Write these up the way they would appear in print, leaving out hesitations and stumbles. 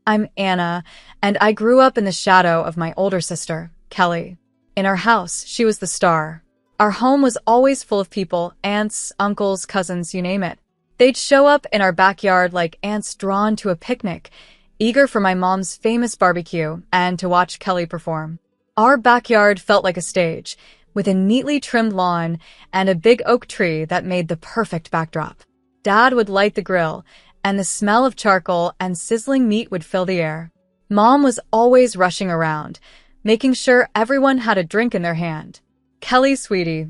I'm Anna, and I grew up in the shadow of my older sister, Kelly. In our house, she was the star. Our home was always full of people, aunts, uncles, cousins, you name it. They'd show up in our backyard like ants drawn to a picnic, eager for my mom's famous barbecue and to watch Kelly perform. Our backyard felt like a stage, with a neatly trimmed lawn and a big oak tree that made the perfect backdrop. Dad would light the grill, and the smell of charcoal and sizzling meat would fill the air. Mom was always rushing around, making sure everyone had a drink in their hand. Kelly, sweetie,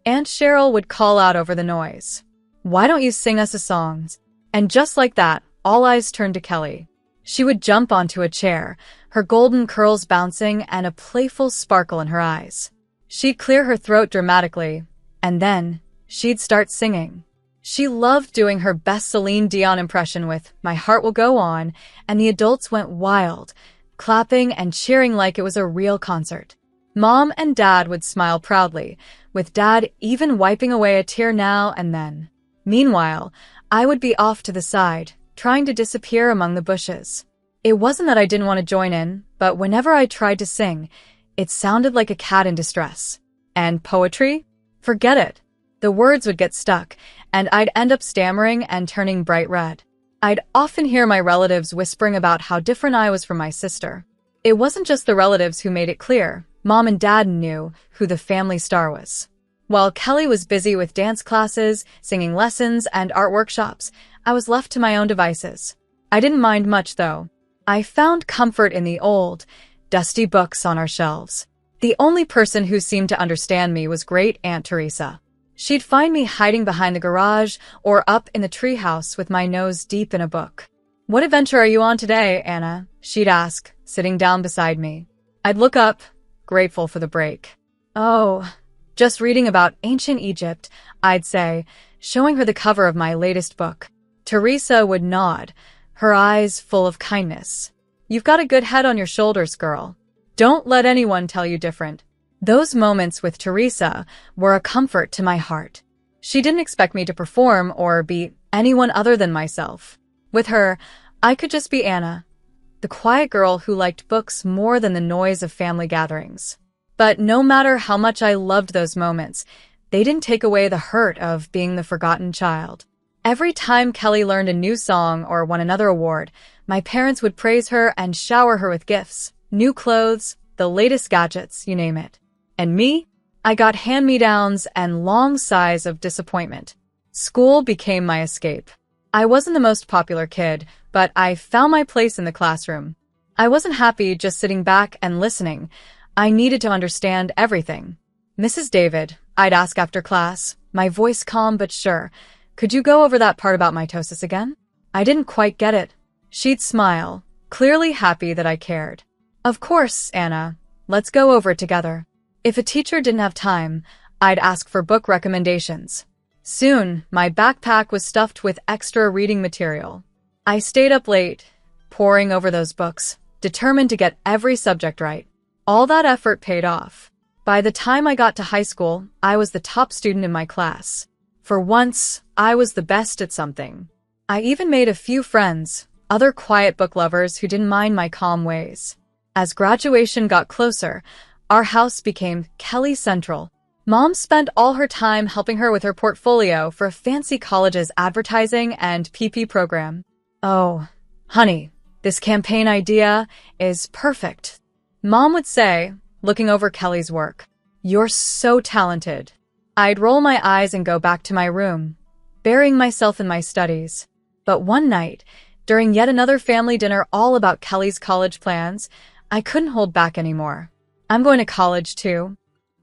Aunt Cheryl would call out over the noise. Why don't you sing us a song? And just like that, all eyes turned to Kelly. She would jump onto a chair, her golden curls bouncing and a playful sparkle in her eyes. She'd clear her throat dramatically, and then she'd start singing. She loved doing her best Celine Dion impression with My Heart Will Go On, and the adults went wild, clapping and cheering like it was a real concert. Mom and Dad would smile proudly, with Dad even wiping away a tear now and then. Meanwhile, I would be off to the side, trying to disappear among the bushes. It wasn't that I didn't want to join in, but whenever I tried to sing, it sounded like a cat in distress. And poetry? Forget it. The words would get stuck, and I'd end up stammering and turning bright red. I'd often hear my relatives whispering about how different I was from my sister. It wasn't just the relatives who made it clear. Mom and Dad knew who the family star was. While Kelly was busy with dance classes, singing lessons, and art workshops, I was left to my own devices. I didn't mind much, though. I found comfort in the old, dusty books on our shelves. The only person who seemed to understand me was Great Aunt Teresa. She'd find me hiding behind the garage or up in the treehouse with my nose deep in a book. "What adventure are you on today, Anna?" she'd ask, sitting down beside me. I'd look up, grateful for the break. "Oh, just reading about ancient Egypt," I'd say, showing her the cover of my latest book. Teresa would nod, her eyes full of kindness. "You've got a good head on your shoulders, girl. Don't let anyone tell you different." Those moments with Teresa were a comfort to my heart. She didn't expect me to perform or be anyone other than myself. With her, I could just be Anna, the quiet girl who liked books more than the noise of family gatherings. But no matter how much I loved those moments, they didn't take away the hurt of being the forgotten child. Every time Kelly learned a new song or won another award, my parents would praise her and shower her with gifts, new clothes, the latest gadgets, you name it. And me? I got hand-me-downs and long sighs of disappointment. School became my escape. I wasn't the most popular kid, but I found my place in the classroom. I wasn't happy just sitting back and listening. I needed to understand everything. "Mrs. David," I'd ask after class, my voice calm but sure, "could you go over that part about mitosis again?" I didn't quite get it. She'd smile, clearly happy that I cared. "Of course, Anna. Let's go over it together." If a teacher didn't have time, I'd ask for book recommendations. Soon, my backpack was stuffed with extra reading material. I stayed up late, poring over those books, determined to get every subject right. All that effort paid off. By the time I got to high school, I was the top student in my class. For once, I was the best at something. I even made a few friends, other quiet book lovers who didn't mind my calm ways. As graduation got closer, our house became Kelly Central. Mom spent all her time helping her with her portfolio for a fancy college's advertising and PP program. "Oh, honey, this campaign idea is perfect," Mom would say, looking over Kelly's work. "You're so talented." I'd roll my eyes and go back to my room, burying myself in my studies. But one night, during yet another family dinner all about Kelly's college plans, I couldn't hold back anymore. "I'm going to college, too."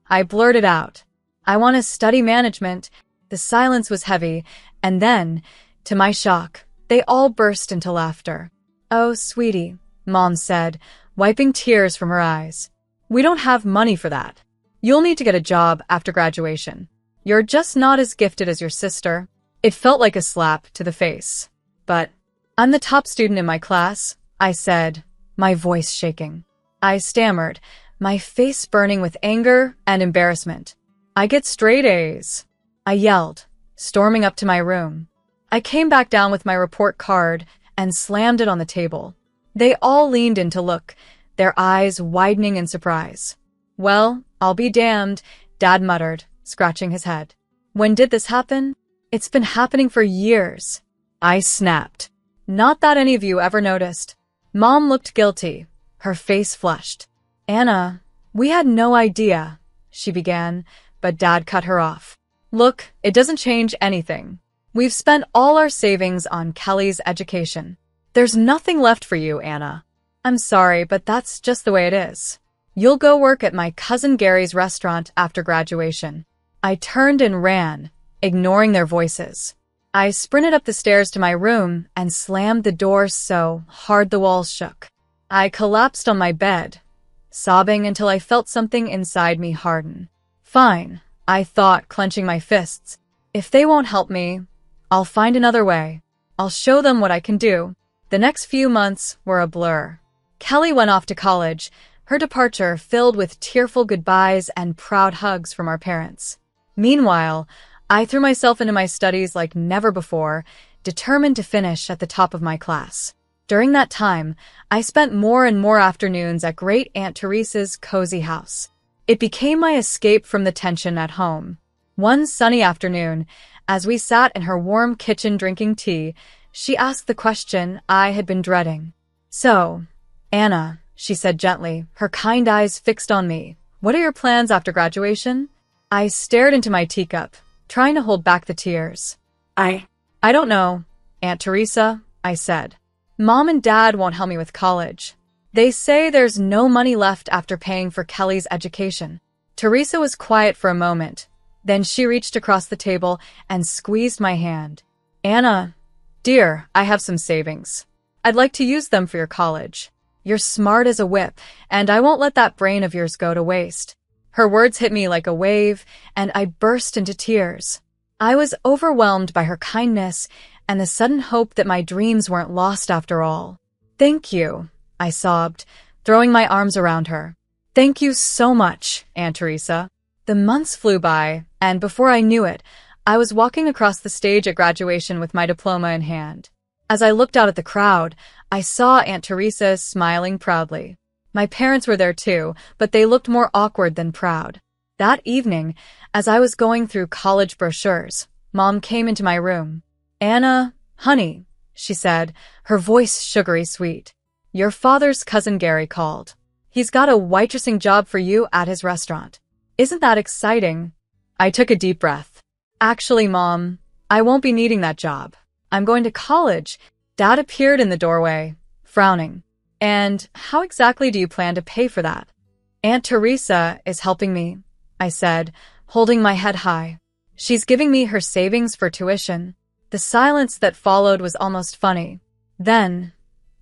I blurted out. "I want to study management." The silence was heavy, and then, to my shock, they all burst into laughter. "Oh, sweetie," Mom said, wiping tears from her eyes. "We don't have money for that. You'll need to get a job after graduation. You're just not as gifted as your sister." It felt like a slap to the face. "But I'm the top student in my class," I said, my voice shaking. I stammered, my face burning with anger and embarrassment. "I get straight A's," I yelled, storming up to my room. I came back down with my report card and slammed it on the table. They all leaned in to look, their eyes widening in surprise. "Well, I'll be damned," Dad muttered, scratching his head. "When did this happen?" "It's been happening for years." I snapped. "Not that any of you ever noticed." Mom looked guilty, her face flushed. "Anna, we had no idea," she began, but Dad cut her off. "Look, it doesn't change anything. We've spent all our savings on Kelly's education. There's nothing left for you, Anna. I'm sorry, but that's just the way it is. You'll go work at my cousin Gary's restaurant after graduation." I turned and ran, ignoring their voices. I sprinted up the stairs to my room and slammed the door so hard the walls shook. I collapsed on my bed, sobbing until I felt something inside me harden. "Fine," I thought, clenching my fists. "If they won't help me, I'll find another way. I'll show them what I can do." The next few months were a blur. Kelly went off to college, her departure filled with tearful goodbyes and proud hugs from our parents. Meanwhile, I threw myself into my studies like never before, determined to finish at the top of my class. During that time, I spent more and more afternoons at Great Aunt Teresa's cozy house. It became my escape from the tension at home. One sunny afternoon, as we sat in her warm kitchen drinking tea, she asked the question I had been dreading. "So, Anna," she said gently, her kind eyes fixed on me, "what are your plans after graduation?" I stared into my teacup, trying to hold back the tears. I don't know, Aunt Teresa," I said. "Mom and Dad won't help me with college. They say there's no money left after paying for Kelly's education." Teresa was quiet for a moment. Then she reached across the table and squeezed my hand. "Anna, dear, I have some savings. I'd like to use them for your college. You're smart as a whip, and I won't let that brain of yours go to waste." Her words hit me like a wave, and I burst into tears. I was overwhelmed by her kindness and the sudden hope that my dreams weren't lost after all. "Thank you," I sobbed, throwing my arms around her. "Thank you so much, Aunt Teresa." The months flew by, and before I knew it, I was walking across the stage at graduation with my diploma in hand. As I looked out at the crowd, I saw Aunt Teresa smiling proudly. My parents were there too, but they looked more awkward than proud. That evening, as I was going through college brochures, Mom came into my room. "Anna, honey," she said, her voice sugary sweet. "Your father's cousin Gary called. He's got a waitressing job for you at his restaurant. Isn't that exciting?" I took a deep breath. "Actually, Mom, I won't be needing that job. I'm going to college." Dad appeared in the doorway, frowning. "And how exactly do you plan to pay for that?" "Aunt Teresa is helping me," I said, holding my head high. "She's giving me her savings for tuition." The silence that followed was almost funny. Then,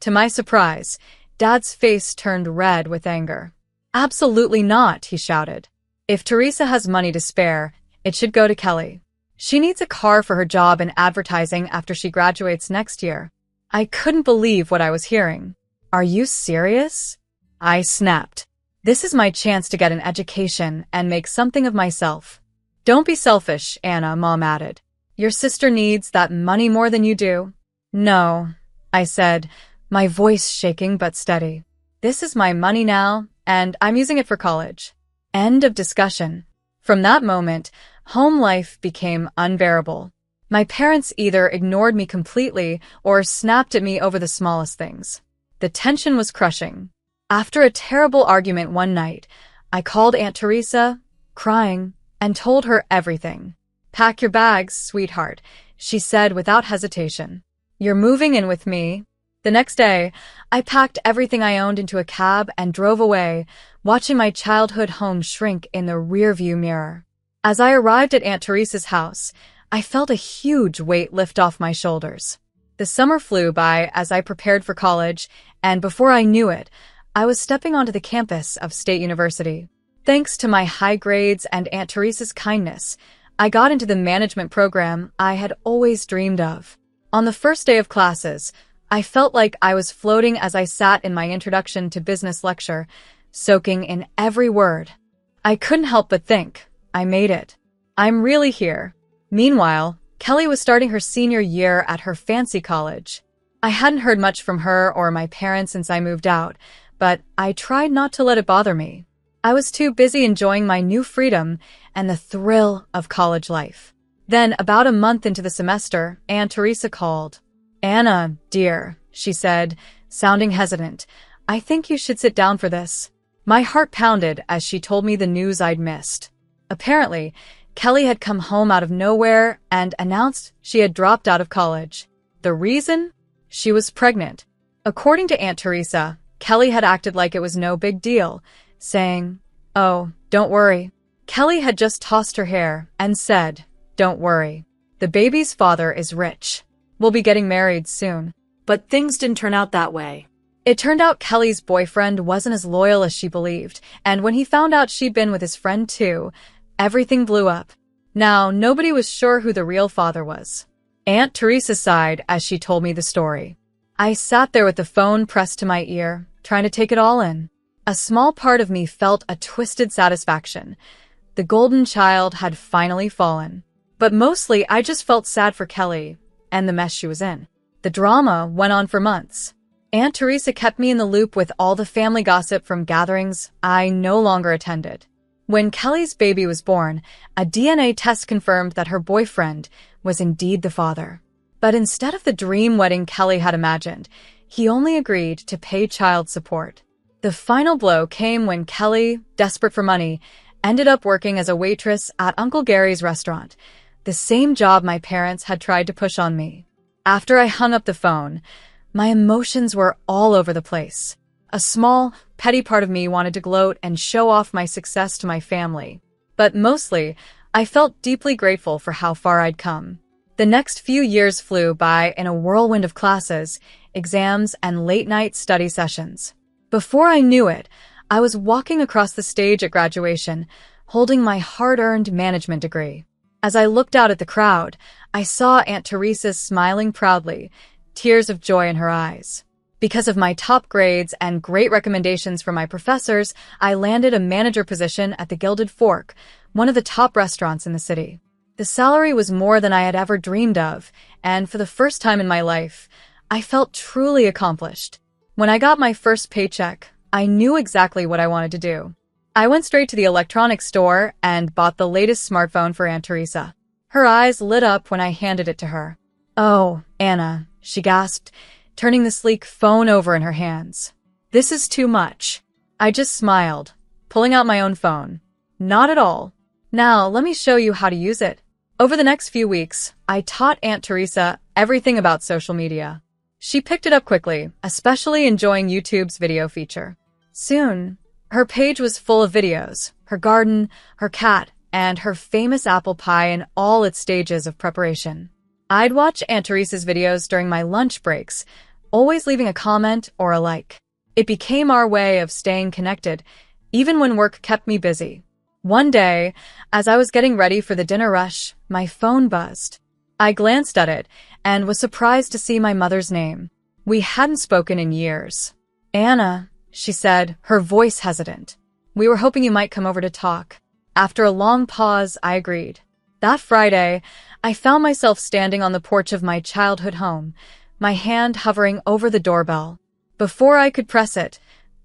to my surprise, Dad's face turned red with anger. "Absolutely not," he shouted. "If Teresa has money to spare, it should go to Kelly. She needs a car for her job in advertising after she graduates next year." I couldn't believe what I was hearing. "Are you serious?" I snapped. "This is my chance to get an education and make something of myself." "Don't be selfish, Anna," Mom added. "Your sister needs that money more than you do." "No," I said, my voice shaking but steady. "This is my money now, and I'm using it for college." End of discussion. From that moment, home life became unbearable. My parents either ignored me completely or snapped at me over the smallest things. The tension was crushing. After a terrible argument one night, I called Aunt Teresa, crying, and told her everything. "Pack your bags, sweetheart," she said without hesitation. "You're moving in with me." The next day, I packed everything I owned into a cab and drove away, watching my childhood home shrink in the rearview mirror. As I arrived at Aunt Teresa's house, I felt a huge weight lift off my shoulders. The summer flew by as I prepared for college, and before I knew it, I was stepping onto the campus of State University. Thanks to my high grades and Aunt Teresa's kindness, I got into the management program I had always dreamed of. On the first day of classes, I felt like I was floating as I sat in my introduction to business lecture, soaking in every word. I couldn't help but think, I made it. I'm really here. Meanwhile, Kelly was starting her senior year at her fancy college. I hadn't heard much from her or my parents since I moved out, but I tried not to let it bother me. I was too busy enjoying my new freedom and the thrill of college life. Then, about a month into the semester, Aunt Teresa called. "Anna, dear," she said, sounding hesitant, "I think you should sit down for this." My heart pounded as she told me the news I'd missed. Apparently, Kelly had come home out of nowhere and announced she had dropped out of college. The reason? She was pregnant. According to Aunt Teresa, Kelly had acted like it was no big deal, saying, "Oh, don't worry." Kelly had just tossed her hair and said, "Don't worry. The baby's father is rich. We'll be getting married soon." But things didn't turn out that way. It turned out Kelly's boyfriend wasn't as loyal as she believed, and when he found out she'd been with his friend too, everything blew up. Now, nobody was sure who the real father was. Aunt Teresa sighed as she told me the story. I sat there with the phone pressed to my ear, trying to take it all in. A small part of me felt a twisted satisfaction. The golden child had finally fallen. But mostly, I just felt sad for Kelly and the mess she was in. The drama went on for months. Aunt Teresa kept me in the loop with all the family gossip from gatherings I no longer attended. When Kelly's baby was born, a DNA test confirmed that her boyfriend was indeed the father. But instead of the dream wedding Kelly had imagined, he only agreed to pay child support. The final blow came when Kelly, desperate for money, ended up working as a waitress at Uncle Gary's restaurant, the same job my parents had tried to push on me. After I hung up the phone, my emotions were all over the place. A small, petty part of me wanted to gloat and show off my success to my family. But mostly, I felt deeply grateful for how far I'd come. The next few years flew by in a whirlwind of classes, exams, and late-night study sessions. Before I knew it, I was walking across the stage at graduation, holding my hard-earned management degree. As I looked out at the crowd, I saw Aunt Teresa smiling proudly, tears of joy in her eyes. Because of my top grades and great recommendations from my professors, I landed a manager position at the Gilded Fork, one of the top restaurants in the city. The salary was more than I had ever dreamed of, and for the first time in my life, I felt truly accomplished. When I got my first paycheck, I knew exactly what I wanted to do. I went straight to the electronics store and bought the latest smartphone for Aunt Teresa. Her eyes lit up when I handed it to her. "Oh, Anna," she gasped, turning the sleek phone over in her hands. "This is too much." I just smiled, pulling out my own phone. "Not at all. Now, let me show you how to use it." Over the next few weeks, I taught Aunt Teresa everything about social media. She picked it up quickly, especially enjoying YouTube's video feature. Soon, her page was full of videos, her garden, her cat, and her famous apple pie in all its stages of preparation. I'd watch Aunt Teresa's videos during my lunch breaks, always leaving a comment or a like. It became our way of staying connected, even when work kept me busy. One day, as I was getting ready for the dinner rush, my phone buzzed. I glanced at it and was surprised to see my mother's name. We hadn't spoken in years. "Anna," she said, her voice hesitant. "We were hoping you might come over to talk." After a long pause, I agreed. That Friday, I found myself standing on the porch of my childhood home, my hand hovering over the doorbell. Before I could press it,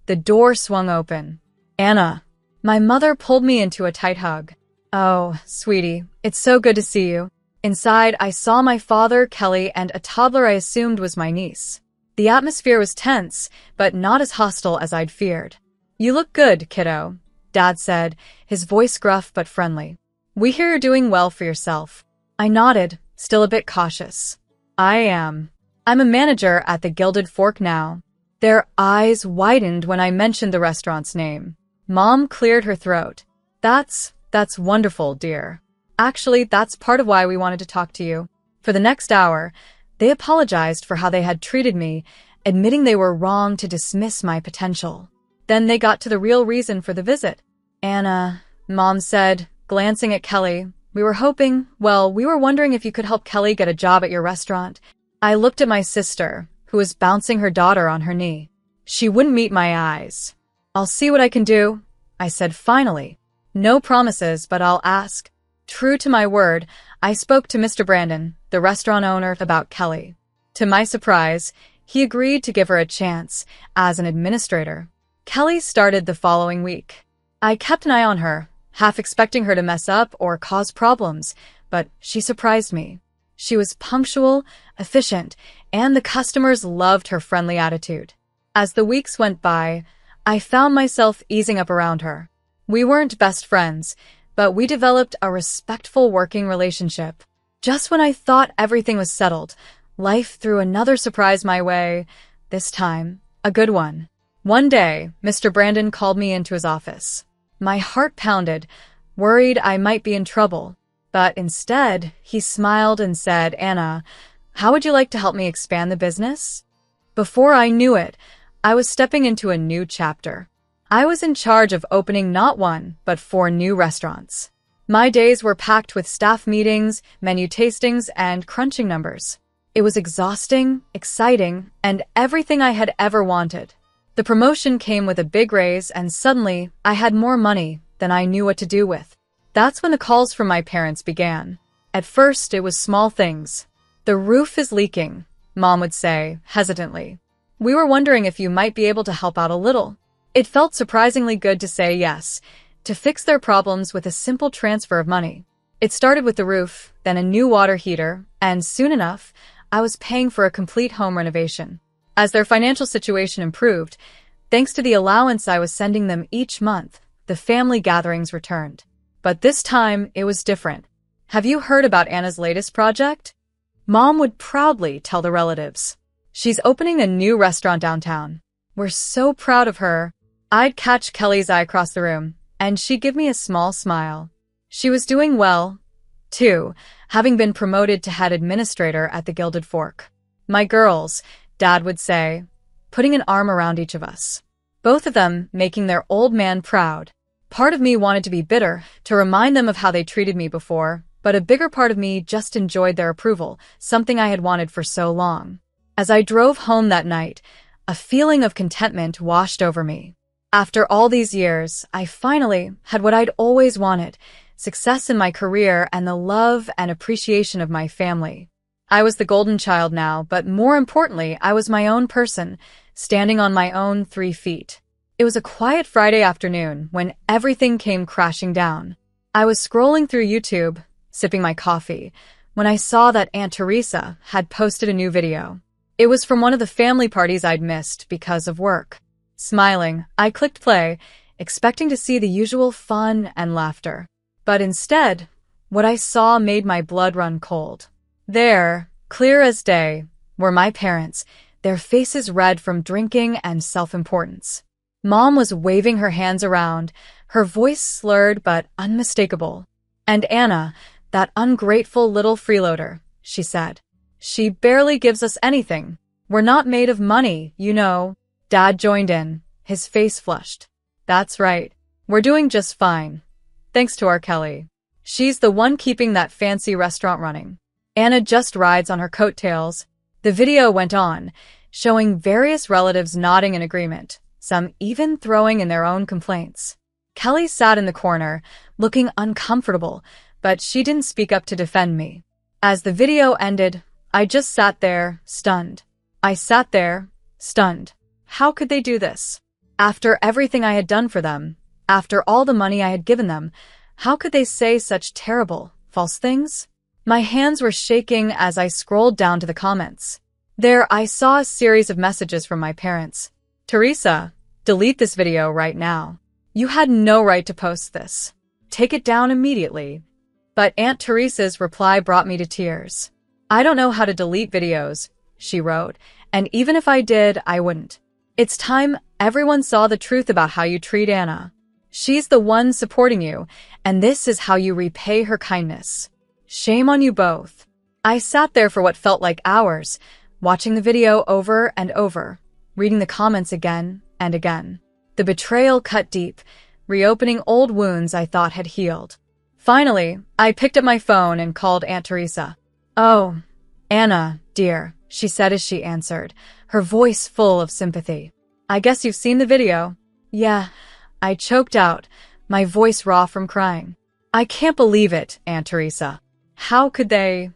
the door swung open. "Anna." My mother pulled me into a tight hug. "Oh, sweetie, it's so good to see you." Inside, I saw my father, Kelly, and a toddler I assumed was my niece. The atmosphere was tense, but not as hostile as I'd feared. "You look good, kiddo," Dad said, his voice gruff but friendly. "We hear you're doing well for yourself." I nodded, still a bit cautious. "I am. I'm a manager at the Gilded Fork now." Their eyes widened when I mentioned the restaurant's name. Mom cleared her throat. That's wonderful, dear. Actually, that's part of why we wanted to talk to you." For the next hour, they apologized for how they had treated me, admitting they were wrong to dismiss my potential. Then they got to the real reason for the visit. "Anna," Mom said, glancing at Kelly, we were wondering if you could help Kelly get a job at your restaurant." I looked at my sister, who was bouncing her daughter on her knee. She wouldn't meet my eyes. "I'll see what I can do," I said finally. "No promises, but I'll ask." True to my word, I spoke to Mr. Brandon, the restaurant owner, about Kelly. To my surprise, he agreed to give her a chance as an administrator. Kelly started the following week. I kept an eye on her, half expecting her to mess up or cause problems, but she surprised me. She was punctual, efficient, and the customers loved her friendly attitude. As the weeks went by, I found myself easing up around her. We weren't best friends, but we developed a respectful working relationship. Just when I thought everything was settled, life threw another surprise my way, this time a good one. One day, Mr. Brandon called me into his office. My heart pounded, worried I might be in trouble. But instead, he smiled and said, "Anna, how would you like to help me expand the business?" Before I knew it, I was stepping into a new chapter. I was in charge of opening not one, but 4 new restaurants. My days were packed with staff meetings, menu tastings, and crunching numbers. It was exhausting, exciting, and everything I had ever wanted. The promotion came with a big raise, and suddenly I had more money than I knew what to do with. That's when the calls from my parents began. At first, it was small things. "The roof is leaking," Mom would say, hesitantly. "We were wondering if you might be able to help out a little." It felt surprisingly good to say yes, to fix their problems with a simple transfer of money. It started with the roof, then a new water heater, and soon enough, I was paying for a complete home renovation. As their financial situation improved, thanks to the allowance I was sending them each month, the family gatherings returned. But this time, it was different. "Have you heard about Anna's latest project?" Mom would proudly tell the relatives. "She's opening a new restaurant downtown. We're so proud of her." I'd catch Kelly's eye across the room, and she'd give me a small smile. She was doing well, too, having been promoted to head administrator at the Gilded Fork. "My girls," Dad would say, putting an arm around each of us. Both of them making their old man proud. Part of me wanted to be bitter, to remind them of how they treated me before, but a bigger part of me just enjoyed their approval, something I had wanted for so long. As I drove home that night, a feeling of contentment washed over me. After all these years, I finally had what I'd always wanted, success in my career and the love and appreciation of my family. I was the golden child now, but more importantly, I was my own person, standing on my own 3 feet. It was a quiet Friday afternoon when everything came crashing down. I was scrolling through YouTube, sipping my coffee, when I saw that Aunt Teresa had posted a new video. It was from one of the family parties I'd missed because of work. Smiling, I clicked play, expecting to see the usual fun and laughter. But instead, what I saw made my blood run cold. There, clear as day, were my parents, their faces red from drinking and self-importance. Mom was waving her hands around, her voice slurred but unmistakable. "And Anna, that ungrateful little freeloader," she said. "She barely gives us anything. We're not made of money, you know." Dad joined in, his face flushed. "That's right. We're doing just fine. Thanks to our Kelly. She's the one keeping that fancy restaurant running. Anna just rides on her coattails." The video went on, showing various relatives nodding in agreement, some even throwing in their own complaints. Kelly sat in the corner, looking uncomfortable, but she didn't speak up to defend me. As the video ended, I just sat there, stunned. I sat there, stunned. How could they do this? After everything I had done for them, after all the money I had given them, how could they say such terrible, false things? My hands were shaking as I scrolled down to the comments. There I saw a series of messages from my parents. "Teresa, delete this video right now. You had no right to post this. Take it down immediately." But Aunt Teresa's reply brought me to tears. "I don't know how to delete videos," she wrote, "and even if I did, I wouldn't. It's time everyone saw the truth about how you treat Anna. She's the one supporting you, and this is how you repay her kindness. Shame on you both." I sat there for what felt like hours, watching the video over and over, reading the comments again and again. The betrayal cut deep, reopening old wounds I thought had healed. Finally, I picked up my phone and called Aunt Teresa. "Oh, Anna, dear," she said as she answered, her voice full of sympathy. "I guess you've seen the video." "Yeah," I choked out, my voice raw from crying. "I can't believe it, Aunt Teresa. How could they?"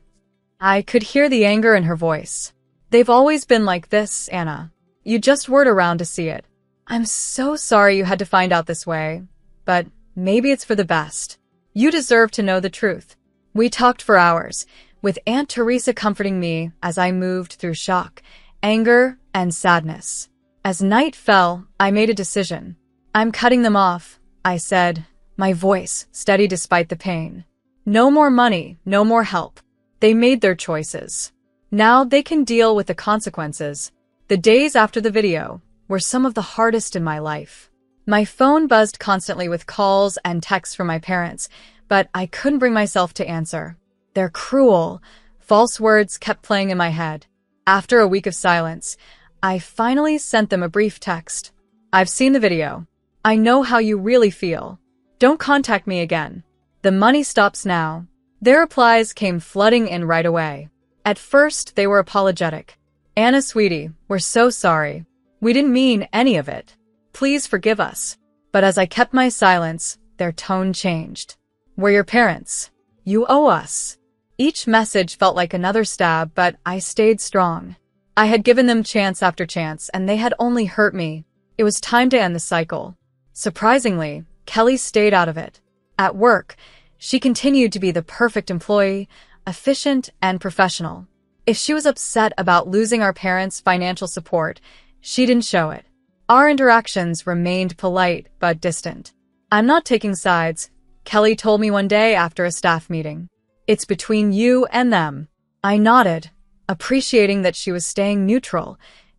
I could hear the anger in her voice. They've always been like this, Anna. You just weren't around to see it. I'm so sorry you had to find out this way, but maybe it's for the best. You deserve to know the truth. We talked for hours, with Aunt Teresa comforting me as I moved through shock, anger, and sadness. As night fell, I made a decision. I'm cutting them off, I said, my voice steady despite the pain. No more money, no more help. They made their choices. Now they can deal with the consequences. The days after the video were some of the hardest in my life. My phone buzzed constantly with calls and texts from my parents, but I couldn't bring myself to answer. Their cruel, false words kept playing in my head. After a week of silence, I finally sent them a brief text. I've seen the video. I know how you really feel. Don't contact me again. The money stops now. Their replies came flooding in right away. At first, they were apologetic. Anna, sweetie, we're so sorry. We didn't mean any of it. Please forgive us. But as I kept my silence, their tone changed. We're your parents. You owe us. Each message felt like another stab, but I stayed strong. I had given them chance after chance, and they had only hurt me. It was time to end the cycle. Surprisingly, Kelly stayed out of it. At work, she continued to be the perfect employee, efficient and professional. If she was upset about losing our parents' financial support, she didn't show it. Our interactions remained polite but distant. I'm not taking sides, Kelly told me one day after a staff meeting. It's between you and them. I nodded, appreciating that she was staying neutral,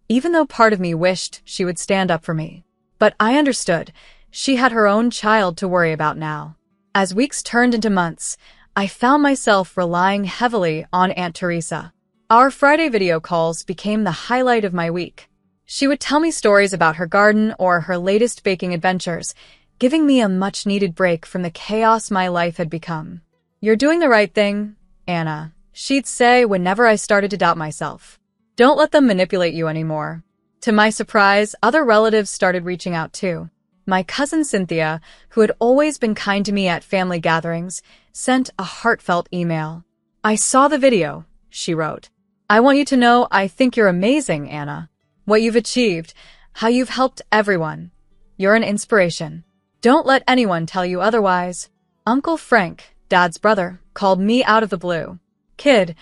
even though part of me wished she would stand up for me. But I understood. She had her own child to worry about now. As weeks turned into months, I found myself relying heavily on Aunt Teresa. Our Friday video calls became the highlight of my week. She would tell me stories about her garden or her latest baking adventures, giving me a much-needed break from the chaos my life had become. You're doing the right thing, Anna, she'd say whenever I started to doubt myself. Don't let them manipulate you anymore. To my surprise, other relatives started reaching out too. My cousin Cynthia, who had always been kind to me at family gatherings, sent a heartfelt email. I saw the video, she wrote. I want you to know I think you're amazing, Anna. What you've achieved, how you've helped everyone. You're an inspiration. Don't let anyone tell you otherwise. Uncle Frank, Dad's brother, called me out of the blue. Kid,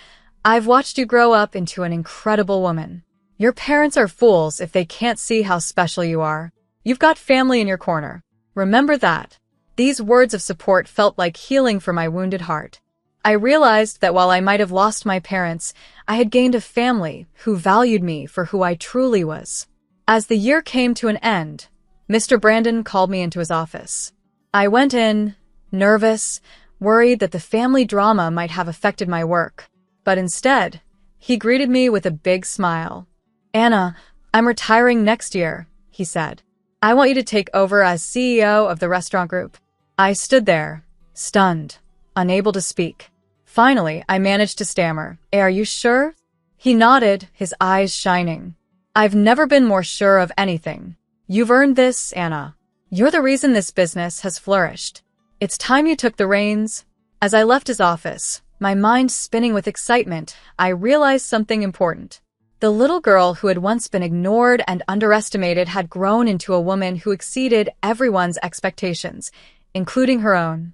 I've watched you grow up into an incredible woman. Your parents are fools if they can't see how special you are. You've got family in your corner. Remember that. These words of support felt like healing for my wounded heart. I realized that while I might have lost my parents, I had gained a family who valued me for who I truly was. As the year came to an end, Mr. Brandon called me into his office. I went in, nervous, worried that the family drama might have affected my work. But instead, he greeted me with a big smile. Anna, I'm retiring next year, he said. I want you to take over as CEO of the restaurant group. I stood there, stunned, unable to speak. Finally, I managed to stammer. Are you sure? He nodded, his eyes shining. I've never been more sure of anything. You've earned this, Anna. You're the reason this business has flourished. It's time you took the reins. As I left his office, my mind spinning with excitement, I realized something important. The little girl who had once been ignored and underestimated had grown into a woman who exceeded everyone's expectations, including her own.